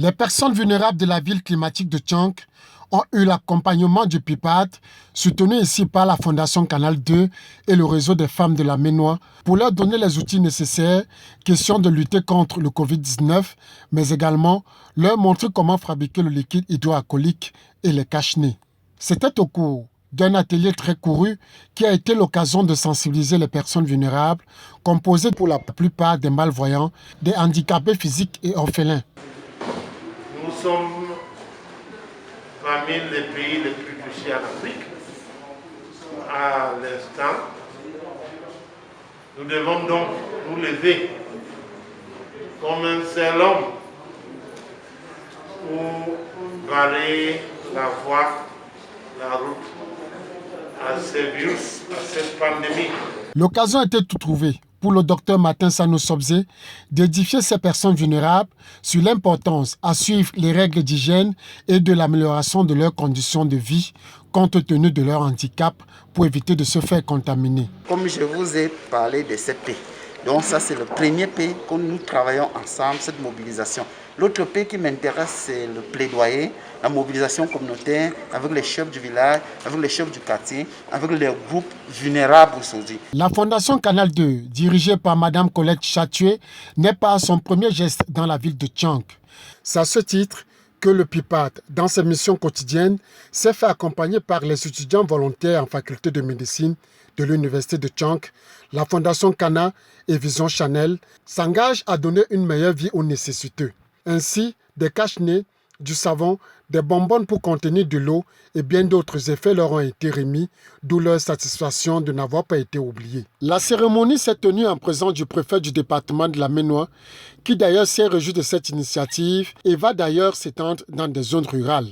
Les personnes vulnérables de la ville climatique de Tchonk ont eu l'accompagnement du PIPAD, soutenu ici par la Fondation Canal 2 et le réseau des femmes de la Ménois, pour leur donner les outils nécessaires, question de lutter contre le Covid-19, mais également leur montrer comment fabriquer le liquide hydroalcoolique et les cache-nez. C'était au cours d'un atelier très couru qui a été l'occasion de sensibiliser les personnes vulnérables, composées pour la plupart des malvoyants, des handicapés physiques et orphelins. Nous sommes parmi les pays les plus touchés en Afrique. À l'instant, nous devons donc nous lever comme un seul homme pour barrer la voie, la route à ce virus, à cette pandémie. L'occasion était tout trouvée pour le docteur Martin Sano Sobze d'édifier ces personnes vulnérables sur l'importance à suivre les règles d'hygiène et de l'amélioration de leurs conditions de vie compte tenu de leur handicap pour éviter de se faire contaminer. Comme je vous ai parlé de ces P, donc ça c'est le premier P que nous travaillons ensemble, cette mobilisation. L'autre P qui m'intéresse, c'est le plaidoyer, la mobilisation communautaire avec les chefs du village, avec les chefs du quartier, avec les groupes vulnérables aujourd'hui. La Fondation Canal 2, dirigée par Mme Colette Chatué, n'est pas son premier geste dans la ville de Tchonk. C'est à ce titre que le PIPAD, dans ses missions quotidiennes, s'est fait accompagner par les étudiants volontaires en faculté de médecine de l'université de Tchonk. La Fondation Cana et Vision Chanel s'engagent à donner une meilleure vie aux nécessiteux. Ainsi, des cache-nez, du savon, des bonbonnes pour contenir de l'eau et bien d'autres effets leur ont été remis, d'où leur satisfaction de n'avoir pas été oubliés. La cérémonie s'est tenue en présence du préfet du département de la Ménois, qui d'ailleurs s'est réjoui de cette initiative et va d'ailleurs s'étendre dans des zones rurales.